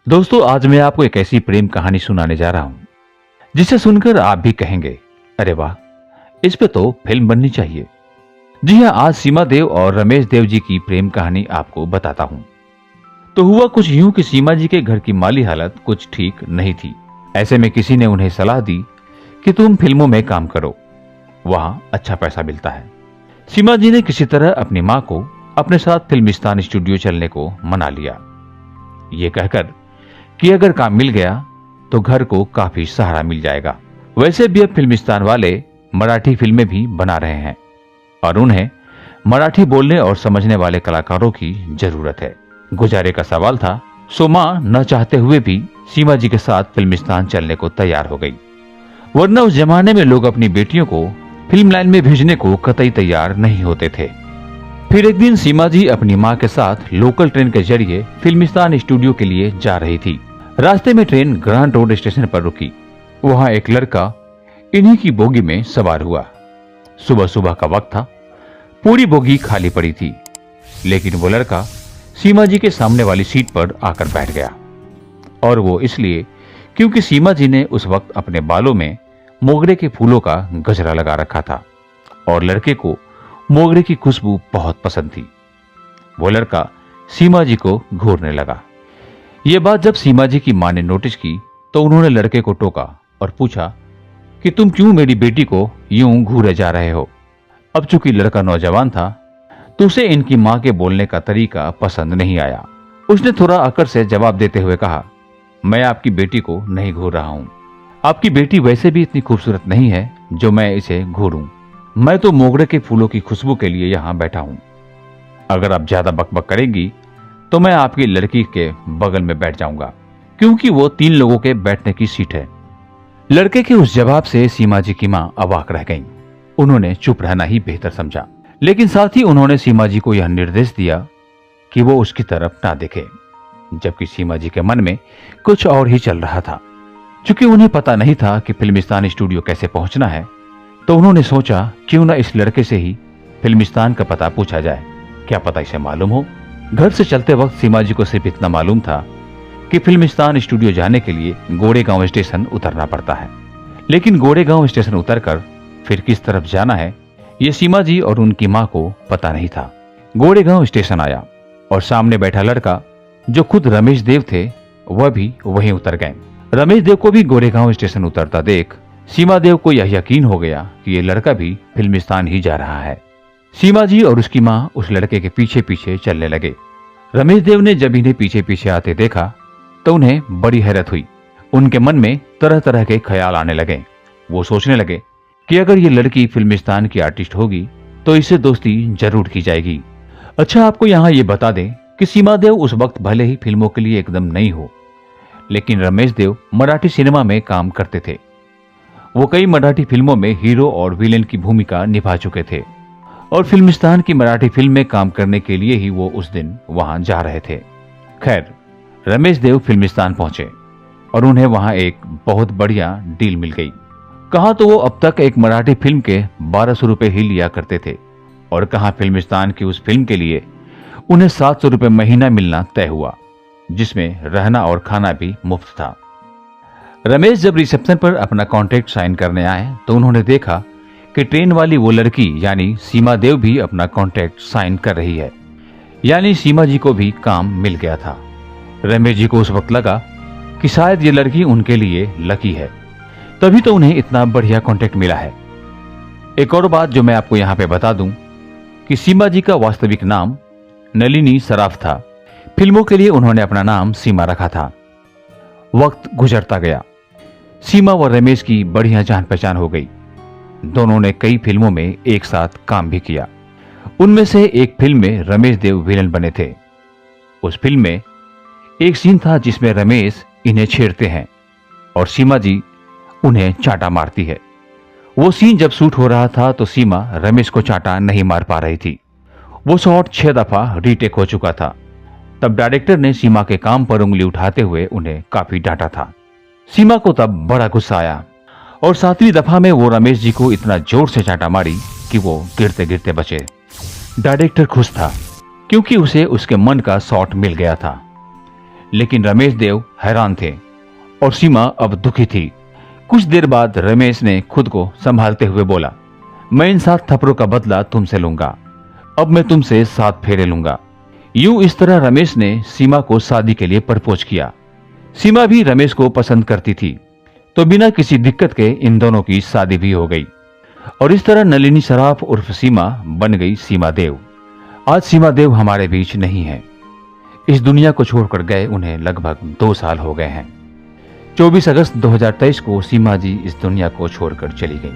दोस्तों, आज मैं आपको एक ऐसी प्रेम कहानी सुनाने जा रहा हूं जिसे सुनकर आप भी कहेंगे, अरे वाह, इस पे तो फिल्म बननी चाहिए। जी हां, आज सीमा देव और रमेश देव जी की प्रेम कहानी आपको बताता हूं। तो हुआ कुछ यूं कि सीमा जी के घर की माली हालत कुछ ठीक नहीं थी। ऐसे में किसी ने उन्हें सलाह दी कि तुम फिल्मों में काम करो, वहां अच्छा पैसा मिलता है। सीमा जी ने किसी तरह अपनी मां को अपने साथ फिल्मिस्तान स्टूडियो चलने को मना लिया, ये कहकर कि अगर काम मिल गया तो घर को काफी सहारा मिल जाएगा। वैसे भी अब फिल्मिस्तान वाले मराठी फिल्में भी बना रहे हैं और उन्हें मराठी बोलने और समझने वाले कलाकारों की जरूरत है। गुजारे का सवाल था, सो मां न चाहते हुए भी सीमा जी के साथ फिल्मिस्तान चलने को तैयार हो गई, वरना उस जमाने में लोग अपनी बेटियों को फिल्म लाइन में भेजने को कतई तैयार नहीं होते थे। फिर एक दिन सीमा जी अपनी मां के साथ लोकल ट्रेन के जरिए फिल्मिस्तान स्टूडियो के लिए जा रही थी। रास्ते में ट्रेन ग्रांड रोड स्टेशन पर रुकी। वहां एक लड़का इन्हीं की बोगी में सवार हुआ। सुबह सुबह का वक्त था, पूरी बोगी खाली पड़ी थी, लेकिन वो लड़का सीमा जी के सामने वाली सीट पर आकर बैठ गया। और वो इसलिए क्योंकि सीमा जी ने उस वक्त अपने बालों में मोगरे के फूलों का गजरा लगा रखा था और लड़के को मोगरे की खुशबू बहुत पसंद थी। वो लड़का सीमा जी को घूरने लगा। ये बात जब सीमा जी की मां ने नोटिस की तो उन्होंने लड़के को टोका और पूछा कि तुम क्यों मेरी बेटी को यूं घूरे जा रहे हो। अब चूंकि लड़का नौजवान था तो उसे इनकी मां के बोलने का तरीका पसंद नहीं आया। उसने थोड़ा अकड़ से जवाब देते हुए कहा, मैं आपकी बेटी को नहीं घूर रहा हूं। आपकी बेटी वैसे भी इतनी खूबसूरत नहीं है जो मैं इसे घूरूं। मैं तो मोगरे के फूलों की खुशबू के लिए यहां बैठा हूं। अगर आप ज्यादा बकबक करेंगी तो मैं आपकी लड़की के बगल में बैठ जाऊंगा, क्योंकि वो 3 लोगों के बैठने की सीट है। लड़के के उस जवाब से सीमा जी की मां अवाक रह गईं। उन्होंने चुप रहना ही बेहतर समझा, लेकिन साथ ही उन्होंने सीमा जी को यह निर्देश दिया कि वो उसकी तरफ ना देखे, जबकि सीमा जी के मन में कुछ और ही चल रहा था। चूंकि उन्हें पता नहीं था कि फिल्मिस्तान स्टूडियो कैसे पहुंचना है, तो उन्होंने सोचा क्यों न इस लड़के से ही फिल्मिस्तान का पता पूछा जाए, क्या पता इसे मालूम हो। घर से चलते वक्त सीमा जी को सिर्फ इतना मालूम था कि फिल्मिस्तान स्टूडियो जाने के लिए गोड़ेगांव स्टेशन उतरना पड़ता है, लेकिन गोड़ेगांव स्टेशन उतरकर फिर किस तरफ जाना है ये सीमा जी और उनकी मां को पता नहीं था। गोड़ेगांव स्टेशन आया और सामने बैठा लड़का, जो खुद रमेश देव थे, वह भी वहीं उतर गए। रमेश देव को भी गोड़ेगांव स्टेशन उतरता देख सीमा देव को यह यकीन हो गया कि ये लड़का भी फिल्मिस्तान ही जा रहा है। सीमा जी और उसकी मां उस लड़के के पीछे पीछे चलने लगे। रमेश देव ने जब इन्हें पीछे पीछे आते देखा तो उन्हें बड़ी हैरत हुई। उनके मन में तरह तरह के ख्याल आने लगे। वो सोचने लगे कि अगर ये लड़की फिल्मिस्तान की आर्टिस्ट होगी तो इससे दोस्ती जरूर की जाएगी। अच्छा, आपको यहाँ ये बता दें कि सीमा देव उस वक्त भले ही फिल्मों के लिए एकदम नई हो, लेकिन रमेश देव मराठी सिनेमा में काम करते थे। वो कई मराठी फिल्मों में हीरो और विलेन की भूमिका निभा चुके थे और फिल्मिस्तान की मराठी फिल्म में काम करने के लिए ही वो उस दिन वहां जा रहे थे। खैर, रमेश देव फिल्मिस्तान पहुंचे और उन्हें वहां एक बहुत बढ़िया डील मिल गई। कहा तो वो अब तक एक मराठी फिल्म के 1200 रुपए ही लिया करते थे और कहा फिल्मिस्तान की उस फिल्म के लिए उन्हें 700 रुपए महीना मिलना तय हुआ, जिसमें रहना और खाना भी मुफ्त था। रमेश जब रिसेप्शन पर अपना कॉन्ट्रैक्ट साइन करने आए तो उन्होंने देखा कि ट्रेन वाली वो लड़की यानी सीमा देव भी अपना कॉन्ट्रैक्ट साइन कर रही है, यानी सीमा जी को भी काम मिल गया था। रमेश जी को उस वक्त लगा कि शायद ये लड़की उनके लिए लकी है, तभी तो उन्हें इतना बढ़िया कॉन्ट्रैक्ट मिला है। एक और बात जो मैं आपको यहाँ पे बता दूं कि सीमा जी का वास्तविक नाम नलिनी सराफ था। फिल्मों के लिए उन्होंने अपना नाम सीमा रखा था। वक्त गुजरता गया। सीमा व रमेश की बढ़िया जान पहचान हो गई। दोनों ने कई फिल्मों में एक साथ काम भी किया। उनमें से एक फिल्म में रमेश देव विलन बने थे। उस फिल्म में एक सीन था जिसमें रमेश इन्हें छेड़ते हैं और सीमा जी उन्हें चांटा मारती है। वो सीन जब शूट हो रहा था तो सीमा रमेश को चांटा नहीं मार पा रही थी। वो शॉट 6 दफा रीटेक हो चुका था। तब डायरेक्टर ने सीमा के काम पर उंगली उठाते हुए उन्हें काफी डांटा था। सीमा को तब बड़ा गुस्सा आया और 7वीं दफा में वो रमेश जी को इतना जोर से चांटा मारी कि वो गिरते गिरते बचे। डायरेक्टर खुश था क्योंकि उसे उसके मन का शॉट मिल गया था। लेकिन रमेश देव हैरान थे और सीमा अब दुखी थी। कुछ देर बाद रमेश ने खुद को संभालते हुए बोला, मैं इन 7 थप्पड़ों का बदला तुमसे लूंगा। अब मैं तुमसे 7 फेरे लूंगा। यूं इस तरह रमेश ने सीमा को शादी के लिए प्रपोज किया। सीमा भी रमेश को पसंद करती थी, तो बिना किसी दिक्कत के इन दोनों की शादी भी हो गई और इस तरह नलिनी सराफ उर्फ सीमा बन गई सीमा देव। आज सीमा देव हमारे बीच नहीं है। इस दुनिया को छोड़कर गए उन्हें लगभग 2 साल हो गए हैं। 24 अगस्त 2023 को सीमा जी इस दुनिया को छोड़कर चली गई।